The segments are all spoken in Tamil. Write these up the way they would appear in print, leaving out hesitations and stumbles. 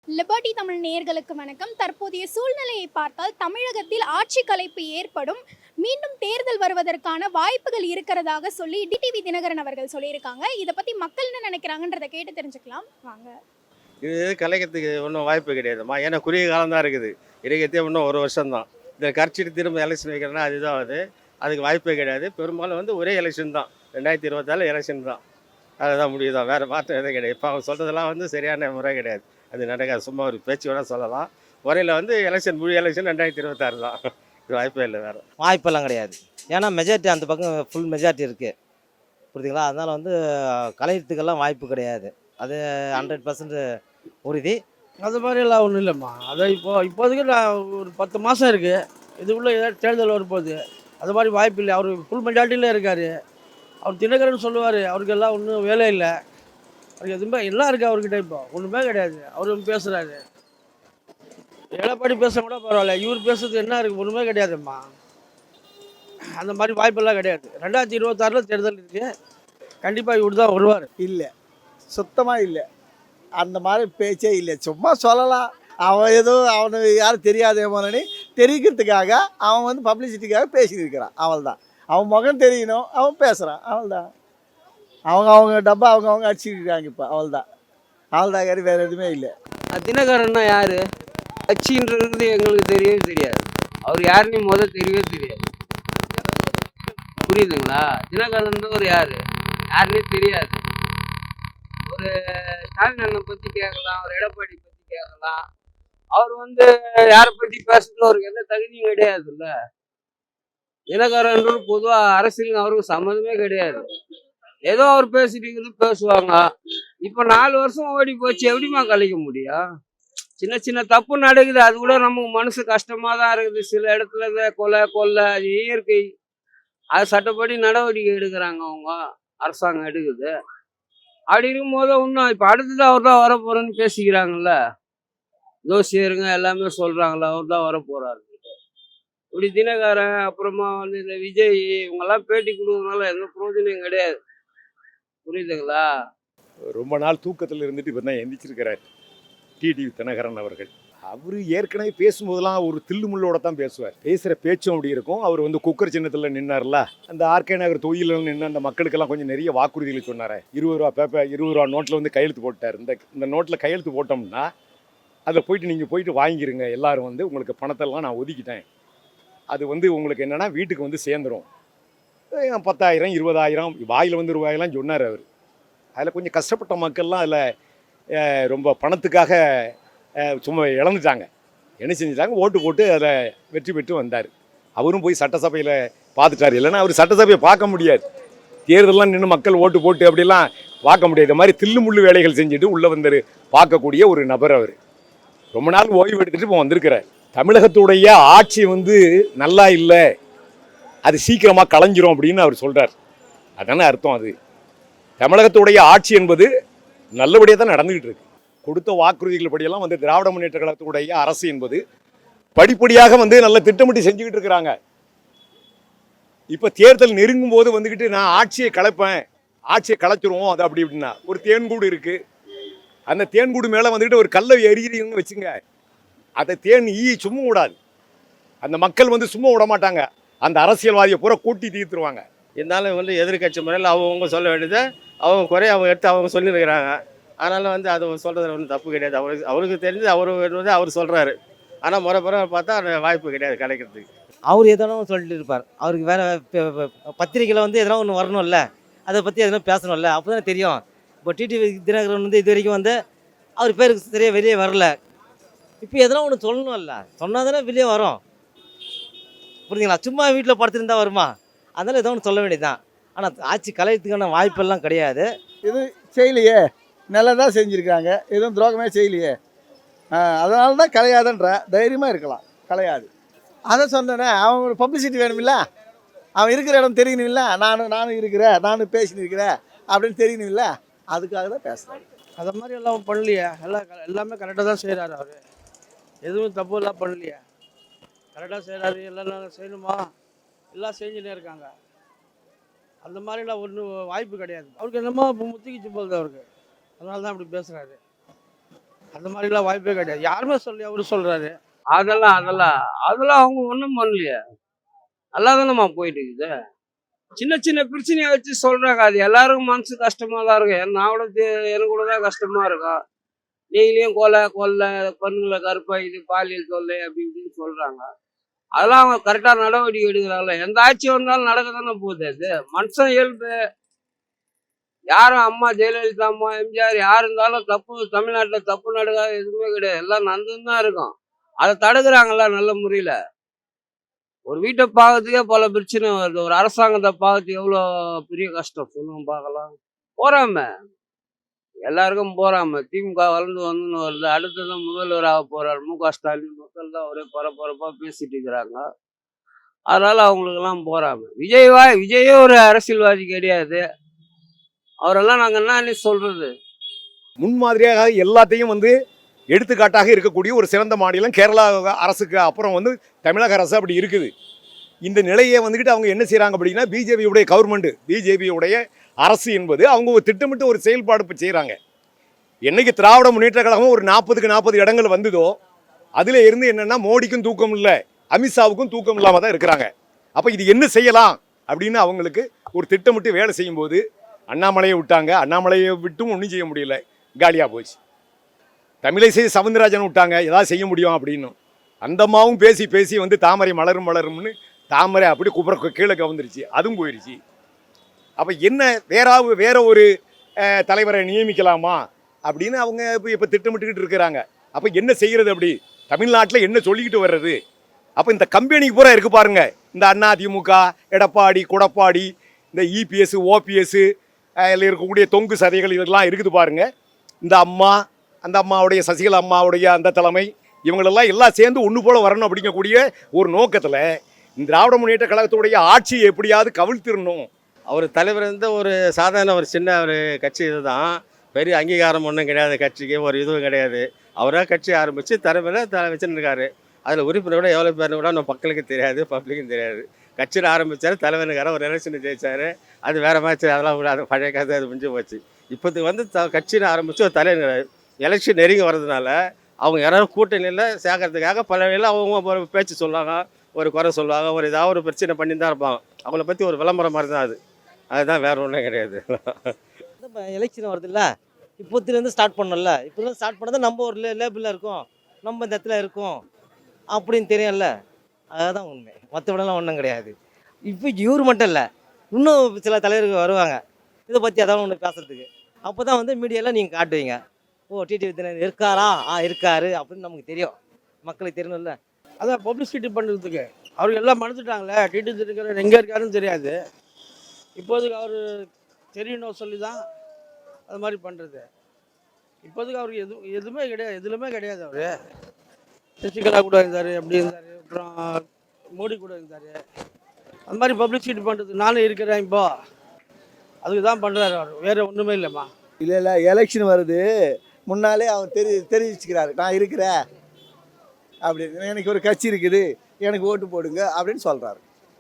லிபர்டி தமிழ் நேயர்களுக்கு வணக்கம். தற்போதைய சூழ்நிலையை பார்த்தால் தமிழகத்தில் ஆட்சி கலைப்பு ஏற்படும், மீண்டும் தேர்தல் வருவதற்கான வாய்ப்புகள் இருக்கிறதாக சொல்லி டிடிவி தினகரன் அவர்கள் சொல்லியிருக்காங்க. இதை பற்றி மக்கள் என்ன நினைக்கிறாங்கன்றதை கேட்டு தெரிஞ்சுக்கலாம் வாங்க. இது கலைக்கிறதுக்கு ஒன்றும் வாய்ப்பு கிடையாதும்மா. ஏன்னா குறுகிய காலம் தான் இருக்குது. இறைக்கத்தே இன்னும் ஒரு வருஷம் தான். இதை கரைச்சிட்டு திரும்ப எலெக்ஷன் வைக்கிறேன்னா அதுதான் அது. அதுக்கு வாய்ப்பே கிடையாது. பெரும்பாலும் வந்து ஒரே எலெக்ஷன் தான். 2024 எலெக்ஷன் தான். அதுதான் முடியுதான். வேறு மாற்றம் எதுவும் கிடையாது. இப்போ அவங்க சொல்கிறதெல்லாம் வந்து சரியான முறை கிடையாது. அது நடக்காது. சும்மா ஒரு பேச்சு வேணால் சொல்லலாம். முறையில் வந்து எலெக்ஷன் முழு எலெக்ஷன் 2026 தான். இது வாய்ப்பே இல்லை வேறு. வாய்ப்பெல்லாம் கிடையாது. ஏன்னா மெஜாரிட்டி அந்த பக்கம் ஃபுல் மெஜாரிட்டி இருக்குது, புரியுதுங்களா? அதனால் வந்து கலையத்துக்கெல்லாம் வாய்ப்பு கிடையாது. அது 100% உறுதி. அது மாதிரியெல்லாம் ஒன்றும் இல்லைம்மா. அதை இப்போதைக்கு நான் ஒரு 10 மாதம் இருக்குது, இதுக்குள்ளே ஏதாவது தேர்தல் வரப்போகுது. அது மாதிரி வாய்ப்பு இல்லை. அவர் ஃபுல் மெஜாரிட்டியில் இருக்கார். அவர் தினகரன் சொல்லுவார், அவருக்கு எல்லாம் ஒன்றும் வேலை இல்லை, அவருக்கு எதுவுமே எல்லாம் இருக்குது அவர்கிட்ட. இப்போ ஒன்றுமே கிடையாது. அவரும் பேசுகிறாரு. எடப்பாடி பேச கூட பரவாயில்ல, இவர் பேசுறது என்ன இருக்குது? ஒன்றுமே கிடையாதும்மா. அந்த மாதிரி வாய்ப்பெல்லாம் கிடையாது. 2026 தேர்தல் இருக்குது. கண்டிப்பாக இவர் தான் வருவார். இல்லை, சுத்தமாக இல்லை. அந்த மாதிரி பேச்சே இல்லை. சும்மா சொல்லலாம். அவன் ஏதோ அவனுக்கு யாரும் தெரியாதேமோனு தெரிவிக்கிறதுக்காக அவன் வந்து பப்ளிசிட்டிக்காக பேசியிருக்கிறான். அவள் தான். அவன் முகம் தெரியணும், அவன் பேசுகிறான். அவள் தான். அவங்க டப்பா அவங்க அடிச்சுக்கிறாங்க. இப்போ அவள் தான். வேறு எதுவுமே இல்லை. தினகரன்னா யார்? கட்சின்றது எங்களுக்கு தெரியவே தெரியாது. அவர் யாருன்னு தெரியவே தெரியாது. புரியுதுங்களா? தினகரன் ஒரு யாருன்னே தெரியாது. ஒரு ஸ்டாலின் அண்ணன் பற்றி கேட்கலாம், ஒரு எடப்பாடி பற்றி கேட்கலாம். அவர் யாரை பற்றி பேசுறது அவருக்கு எந்த தகுதியும் கிடையாதுல்ல. தினகரன் பொதுவாக அரசியல் அவருக்கு சம்மந்தமே கிடையாது. ஏதோ அவர் பேசிட்டு பேசுவாங்க. இப்போ 4 வருஷம் ஓடி போச்சு, எப்படிமா கலைக்க முடியும்? சின்ன சின்ன தப்பு நடக்குது, அது கூட நமக்கு மனசு கஷ்டமா தான் இருக்குது. சில இடத்துல கொலை அது இயற்கை. அது சட்டப்படி நடவடிக்கை எடுக்கிறாங்க, அவங்க அரசாங்கம் எடுக்குது. அப்படி இருக்கும்போது இன்னும் இப்போ அடுத்தது அவர் தான் வரப்போறேன்னு பேசிக்கிறாங்கல்ல. ஜோசியருங்க எல்லாமே சொல்றாங்களா அவர் தான் வரப்போறாரு. இப்படி தினகரன் அப்புறமா இந்த விஜய் இவங்கெல்லாம் பேட்டி கொடுக்கறதுனால எந்த பிரயோஜனம் கிடையாது. புரியுதுங்களா? ரொம்ப நாள் தூக்கத்தில் இருந்துட்டு இப்போ தான் எந்திரிச்சிருக்கிறார் டிடிவி தினகரன் அவர்கள். அவர் ஏற்கனவே பேசும்போதெல்லாம் ஒரு தில்லுமுள்ளோட தான் பேசுவார். பேசுகிற பேச்சும் அப்படி இருக்கும். அவர் குக்கர் சின்னத்தில் நின்னார்ல, அந்த ஆர்கே நகர் தொகுதியில் நின்று அந்த மக்களுக்கெல்லாம் கொஞ்சம் நிறைய வாக்குறுதிகளை சொன்னார். 20 ரூபா பேப்பர் 20 ரூபா நோட்டில் கையெழுத்து போட்டார். இந்த நோட்டில் கையெழுத்து போட்டோம்னா அதை நீங்கள் போயிட்டு வாங்கிருங்க, எல்லாரும் உங்களுக்கு பணத்தெல்லாம் நான் ஒதுக்கிட்டேன். அது உங்களுக்கு என்னென்னா வீட்டுக்கு சேர்ந்துடும். 10,000 20,000 வாயில் ரூபாயெல்லாம் சொன்னார் அவர். அதில் கொஞ்சம் கஷ்டப்பட்ட மக்கள்லாம் அதில் ரொம்ப பணத்துக்காக சும்மா இழந்துட்டாங்க. என்ன செஞ்சுட்டாங்க? ஓட்டு போட்டு அதை வெற்றி பெற்று வந்தார். அவரும் போய் சட்டசபையில் பார்த்துட்டார். இல்லைன்னா அவர் சட்டசபையை பார்க்க முடியாது. தேர்தலாம் நின்று மக்கள் ஓட்டு போட்டு அப்படிலாம் பார்க்க முடியாது. இது மாதிரி தில்லுமுள்ளு வேலைகள் செஞ்சுட்டு உள்ளே வந்து பார்க்கக்கூடிய ஒரு நபர் அவர். ரொம்ப நாள் ஓய்வு எடுத்துகிட்டு இப்போ வந்திருக்கிறார். தமிழகத்துடைய ஆட்சி நல்லா இல்லை, அது சீக்கிரமாக கலைஞ்சிரும் அப்படின்னு அவர் சொல்கிறார். அதானே அர்த்தம். அது தமிழகத்துடைய ஆட்சி என்பது நல்லபடியாக தான் நடந்துக்கிட்டு இருக்கு. கொடுத்த வாக்குறுதிகள் படியெல்லாம் திராவிட முன்னேற்ற கழகத்துடைய அரசு என்பது படிப்படியாக நல்ல திட்டமிட்டு செஞ்சுக்கிட்டு இருக்கிறாங்க. இப்போ தேர்தல் நெருங்கும் போது நான் ஆட்சியை கலைப்பேன், ஆட்சியை கலைச்சிருவோம் அது அப்படி இப்படின்னா. ஒரு தேன்கூடு இருக்குது. அந்த தேன்கூடு மேலே ஒரு கல்லை எறிகிறீங்கன்னு வச்சுங்க, அதை தேன் சும்மா விடாது. அந்த மக்கள் சும்மா விட மாட்டாங்க. அந்த அரசியல்வாதியை பூரா கூட்டி தீர்த்துருவாங்க. இருந்தாலும் எதிர்கட்சி முறையில் அவங்க சொல்ல வேண்டியதை அவங்க குறைய அவங்க எடுத்து அவங்க சொல்லியிருக்கிறாங்க. அதனால் அது சொல்கிறதுல ஒன்றும் தப்பு கிடையாது. அவருக்கு தெரிஞ்சு அவர் சொல்கிறாரு. ஆனால் முறை பார்த்தா அந்த வாய்ப்பு கிடையாது கிடைக்கிறதுக்கு. அவர் எதனா சொல்லிட்டு இருப்பார். அவருக்கு வேறு பத்திரிக்கையில் எதனா ஒன்று வரணும்ல, அதை பற்றி எதனா பேசணும்ல, அப்போ தானே தெரியும். இப்போ டிடிவி தினகரன் இது வரைக்கும் அவர் பேருக்கு சரியாக வெளியே வரல. இப்போ எதனா ஒன்று சொல்லணும்ல, சொன்னால் தானே வெளியே வரும். புரியுதுங்களா? சும்மா வீட்டில் படுத்துருந்தா வருமா? அதனால் எதோ ஒன்று சொல்ல வேண்டியதுதான். ஆனால் ஆட்சி கலையத்துக்கான வாய்ப்பெல்லாம் கிடையாது. எதுவும் செய்யலையே, நல்லா தான் செஞ்சுருக்காங்க. எதுவும் துரோகமே செய்யலையே. அதனால தான் கலையாதுன்ற தைரியமாக இருக்கலாம். கலையாது. அதை சொன்னேனே, அவன் ஒரு பப்ளிசிட்டி வேணுமில்ல, அவன் இருக்கிற இடம் தெரியணுமில்ல. நானும் இருக்கிறேன், நானும் பேசின்னு இருக்கிறேன் அப்படின்னு தெரியணுமில்ல, அதுக்காக தான் பேசுகிறேன். அதை மாதிரி எல்லாம் பண்ணலையே. எல்லாமே கரெக்டாக தான் செய்கிறாரு. அவர் எதுவும் தப்பு எல்லாம் பண்ணலையே, கரெக்டாக செய்கிறாரு. எல்லாம் செய்யணுமா, எல்லாம் செஞ்சுட்டே இருக்காங்க. அந்த மாதிரிலாம் ஒன்றும் வாய்ப்பு கிடையாது. அவருக்கு என்னமோ இப்போ முத்திக்கிச்சு போகுது அவருக்கு. அதனால தான் அப்படி பேசுகிறாரு. அந்த மாதிரிலாம் வாய்ப்பே கிடையாது. யாருமே சொல்லி அவரு சொல்றாரு. அதெல்லாம் அதெல்லாம் அதெல்லாம் அவங்க ஒன்றும் பண்ணலையே. நல்லா தானேம்மா போயிட்டு இருக்குது. சின்ன சின்ன பிரச்சனையை வச்சு சொல்றாங்க. அது எல்லாருக்கும் மனசு கஷ்டமா தான் இருக்கும். நான் கூட எனக்கு கூட தான் கஷ்டமா இருக்கும். டெய்லியும் கொலை கண்ணுல கருப்பாயுது, பாலியல் தொல்லை அப்படி இப்படின்னு சொல்றாங்க. அதெல்லாம் அவங்க கரெக்டா நடவடிக்கை எடுக்கிறாங்கல்ல. எந்த ஆட்சி வந்தாலும் நடக்க தானே போகுது. அது மனுஷன் இயல்பு. யாரும் அம்மா ஜெயலலிதா அம்மா எம்ஜிஆர் யார் இருந்தாலும் தப்பு தமிழ்நாட்டில் தப்பு நடக்காத எதுவுமே கிடையாது. எல்லாம் நடந்துன்னு தான் இருக்கும். அதை தடுக்கிறாங்கல்ல நல்ல முறையில. ஒரு வீட்டை பார்க்கறதுக்கே பல பிரச்சனை வருது. ஒரு அரசாங்கத்தை பார்க்கறதுக்கு எவ்வளோ பெரிய கஷ்டம் சொல்லுங்க பார்க்கலாம். போறாம எல்லாருக்கும் போறாம திமுக வளர்ந்து வந்து வருது. அடுத்ததான் முதல்வர் ஆக போறாரு மு.க. ஸ்டாலின். மக்கள் தான் ஒரே பரபரப்பா பேசிட்டு இருக்கிறாங்க. அதனால அவங்களுக்கெல்லாம் போறாம விஜயே ஒரு அரசியல்வாதி கிடையாது. அவரெல்லாம் நாங்க என்ன சொல்றது. முன்மாதிரியாக எல்லாத்தையும் வந்து எடுத்துக்காட்டாக இருக்கக்கூடிய ஒரு சிறந்த மாநிலம் கேரளா அரசுக்கு அப்புறம் வந்து தமிழக அரசு அப்படி இருக்குது. இந்த நிலையை வந்துக்கிட்டு அவங்க என்ன செய்கிறாங்க அப்படின்னா, பிஜேபியுடைய கவர்மெண்ட், பிஜேபியுடைய அரசு என்பது அவங்க ஒரு திட்டமிட்டு ஒரு செயல்பாடு இப்போ செய்கிறாங்க. என்னைக்கு திராவிட முன்னேற்ற கழகம் ஒரு 40க்கு 40 இடங்கள் வந்ததோ அதில் இருந்து என்னென்னா மோடிக்கும் தூக்கம் இல்லை, அமித்ஷாவுக்கும் தூக்கம் இல்லாமல் தான் இருக்கிறாங்க. அப்போ இது என்ன செய்யலாம் அப்படின்னு அவங்களுக்கு ஒரு திட்டமிட்டு வேலை செய்யும்போது அண்ணாமலையை விட்டாங்க. அண்ணாமலையை விட்டும் ஒன்றும் செய்ய முடியல, காலியாக போச்சு. தமிழிசை சவுந்தரராஜன் விட்டாங்க, ஏதாவது செய்ய முடியும் அப்படின்னு. அந்த அம்மாவும் பேசி பேசி வந்து தாமரை மலரும் மலரும்னு தாமரை அப்படி கீழே கவுந்துருச்சு, அதுவும் போயிடுச்சு. அப்போ என்ன வேற ஒரு தலைவரை நியமிக்கலாமா அப்படின்னு அவங்க இப்போ திட்டமிட்டுக்கிட்டு இருக்கிறாங்க. அப்போ என்ன செய்கிறது, அப்படி தமிழ்நாட்டில் என்ன சொல்லிக்கிட்டு வர்றது? அப்போ இந்த கம்பெனிக்கு பூரா இருக்கு பாருங்க, இந்த அண்ணா திமுக, எடப்பாடி, கொடப்பாடி, இந்த இபிஎஸ், ஓபிஎஸ் இதில் இருக்கக்கூடிய தொங்கு சதைகள் இதெல்லாம் இருக்குது பாருங்க. இந்த அம்மா, அந்த அம்மாவுடைய சசிகலா அம்மாவுடைய அந்த தலைமை, இவங்களெல்லாம் எல்லாம் சேர்ந்து ஒன்று போல வரணும் அப்படிங்கக்கூடிய ஒரு நோக்கத்தில் இந்த திராவிட முன்னேற்ற கழகத்துடைய ஆட்சியை எப்படியாவது கவிழ்த்திடணும். அவர் தலைவர் வந்து ஒரு சாதாரண ஒரு சின்ன ஒரு கட்சி இதுதான், பெரிய அங்கீகாரம் ஒன்றும் கிடையாது கட்சிக்கு, ஒரு இதுவும் கிடையாது. அவராக கட்சி ஆரம்பித்து தலைமையில் வச்சுன்னு இருக்காரு. அதில் உறுப்பினரோட எவ்வளோ பேர்னு கூட நம்ம மக்களுக்கு தெரியாது, பப்ளிக்கும் தெரியாது. கட்சியில் ஆரம்பித்தார், தலைவனுக்கார ஒரு எலெக்ஷன் ஜெயிச்சார், அது வேறு மேட்ச், அதெல்லாம் அது பழைய கதை, அது முடிஞ்சு போச்சு. இப்போதுக்கு வந்து கட்சியில் ஆரம்பித்து ஒரு தலைவர் எலெக்ஷன் நெருங்கி வர்றதுனால அவங்க யாராவது கூட்டணியில் சேர்க்கறதுக்காக பல வழியில் அவங்க ஒரு பேச்சு சொல்லுவாங்க, ஒரு குறை சொல்லுவாங்க, ஒரு ஏதாவது ஒரு பிரச்சனை பண்ணி தான் இருப்பாங்க. அவங்கள பற்றி ஒரு விளம்பரம் மாதிரி தான் அது. அதுதான் வேறு ஒன்றும் கிடையாது. எலெக்ஷன் வருதுல்ல, இப்போத்துலேருந்து ஸ்டார்ட் பண்ணல. இப்போதான் ஸ்டார்ட் பண்ணது நம்ம ஒரு லேபிளில் இருக்கோம், நம்ம இந்த இடத்துல இருக்கோம் அப்படின்னு தெரியும்ல. அதுதான் உண்மை, மற்றபடிலாம் ஒன்றும் கிடையாது. இப்போ இவர் மட்டும் இல்லை, இன்னும் சில தலைவர்கள் வருவாங்க இதை பற்றி அதான் ஒன்று பேசுறதுக்கு. அப்போ தான் வந்து மீடியாவில் நீங்கள் காட்டுவீங்க, ஓ டிடிவி தினகரன் இருக்காரா, இருக்காரு அப்படின்னு நமக்கு தெரியும், மக்களுக்கு தெரியணும்ல. அதான் பப்ளிசிட்டி பண்ணுறதுக்கு அவருக்கு எல்லாம் மறந்துட்டாங்களே. டிடிவி தினகரன் எங்கே இருக்காருன்னு தெரியாது. இப்போதுக்கு அவர் தெரியணும் சொல்லி தான் அது மாதிரி பண்ணுறது. இப்போதுக்கு அவருக்கு எதுவுமே கிடையாது, எதுலையுமே கிடையாது. அவர் சசிகலா கூட இருந்தார், அப்படி இருந்தார், அப்புறம் மோடி கூட இருந்தார். அந்த மாதிரி பப்ளிசிட்டி பண்ணுறது நானும் இருக்கிறேன் இப்போ, அதுக்கு தான் பண்ணுறாரு அவர், வேறு ஒன்றுமே இல்லைம்மா. இல்லை எலெக்ஷன் வருது முன்னாலே அவர் தெரிவிச்சுக்கிறாரு, நான் இருக்கிறேன் அப்படின்னு, எனக்கு ஒரு கட்சி இருக்குது, எனக்கு ஓட்டு போடுங்க அப்படின்னு சொல்கிறாரு.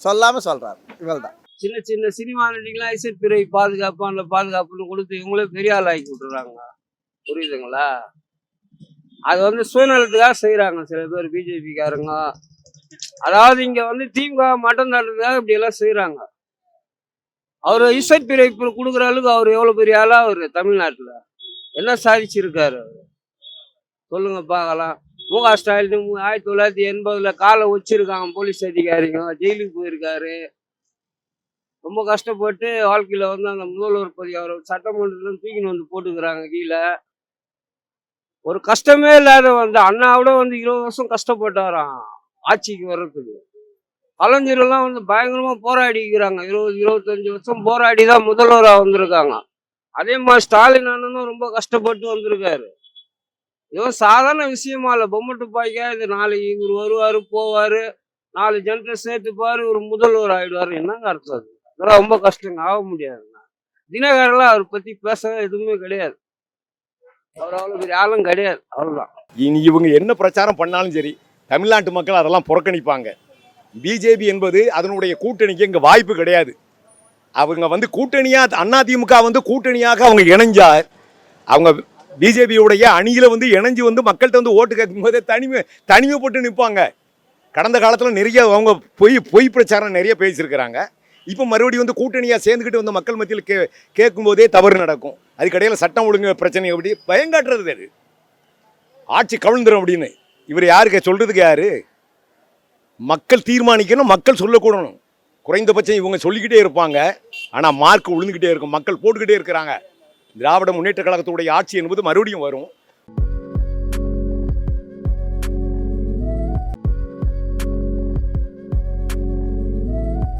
சொல்லாமல் சொல்கிறாரு, இவள் தான். சின்ன சின்ன சினிமா நடிகலாம் ஐசட் பிறை பாதுகாப்பு அந்த பாதுகாப்புன்னு கொடுத்து இவங்களே பெரிய ஆள் ஆக்கி விட்டுறாங்க. புரியுதுங்களா? அது வந்து சுயநலத்துக்காக செய்கிறாங்க சில பேர் பிஜேபிக்காரங்க. அதாவது இங்கே வந்து திமுக மட்டம் தட்டுறதுக்காக இப்படி எல்லாம் செய்கிறாங்க. அவர் இசட் பிறை கொடுக்குற அளவுக்கு அவர் எவ்வளோ பெரிய ஆளா அவர் தமிழ்நாட்டில் என்ன சாதிச்சிருக்காரு அவர் சொல்லுங்க பார்க்கலாம். மு.க. ஸ்டாலின் 1980 காலை வச்சிருக்காங்க போலீஸ் அதிகாரிங்க, ஜெயிலுக்கு போயிருக்காரு. ரொம்ப கஷ்டப்பட்டு வாழ்க்கையில் வந்து அந்த முதல்வர் பதவி அவர் சட்டமன்றத்தில் தூக்கின்னு வந்து போட்டுக்கிறாங்க கீழே. ஒரு கஷ்டமே இல்லாத வந்து அண்ணாவோட வந்து 20 வருஷம் கஷ்டப்பட்டாராம் ஆட்சிக்கு வர்றதுக்கு. கலைஞரெல்லாம் வந்து பயங்கரமாக போராடிக்கிறாங்க, 20-25 வருஷம் போராடி தான் முதல்வராக வந்திருக்காங்க. அதே மாதிரி ஸ்டாலின் அண்ணனும் ரொம்ப கஷ்டப்பட்டு வந்திருக்காரு. இது சாதாரண விஷயமா இல்லை, பொம்மை துப்பாக்கியா இது. நாளைக்கு இவர் வருவார் போவார், 4 ஜனத்தை சேர்த்துப்பார், ஒரு முதல்வர் ஆகிடுவார். என்னங்க அர்த்தம் அது? அதெல்லாம் ரொம்ப கஷ்டங்க, ஆக முடியாதுங்க. தினகரெல்லாம் அவரை பற்றி பேசவே எதுவுமே கிடையாது, அவர் அவ்வளோ பெரிய ஆளும் கிடையாது, அவ்வளோதான். இனி இவங்க என்ன பிரச்சாரம் பண்ணாலும் சரி தமிழ்நாட்டு மக்கள் அதெல்லாம் புறக்கணிப்பாங்க. பிஜேபி என்பது அதனுடைய கூட்டணிக்கு இங்கே வாய்ப்பு கிடையாது. அவங்க வந்து கூட்டணியாக அதிமுக வந்து கூட்டணியாக அவங்க இணைஞ்சா அவங்க பிஜேபியுடைய அணியில் வந்து இணைஞ்சு வந்து மக்கள்கிட்ட வந்து ஓட்டு கேட்கும் போதே தனிமைப்பட்டு நிற்பாங்க. கடந்த காலத்தில் நிறைய அவங்க பொய் பிரச்சாரம் நிறைய பேசியிருக்கிறாங்க. இப்போ மறுபடியும் வந்து கூட்டணியாக சேர்ந்துக்கிட்டு வந்து மக்கள் மத்தியில் கேட்கும்போதே தவறு நடக்கும். அதுக்கடையில் சட்டம் ஒழுங்கு பிரச்சனை எப்படி பயங்காட்டுறது அது ஆட்சி கவிழ்ந்துடும் அப்படின்னு. இவர் யாருக்கு சொல்கிறதுக்கு யார்? மக்கள் தீர்மானிக்கணும், மக்கள் சொல்லக்கூடணும். குறைந்தபட்சம் இவங்க சொல்லிக்கிட்டே இருப்பாங்க, ஆனால் மார்க் விழுந்துக்கிட்டே இருக்கும். மக்கள் போட்டுக்கிட்டே இருக்கிறாங்க. திராவிட முன்னேற்ற கழகத்துடைய ஆட்சி என்பது மறுபடியும் வரும்.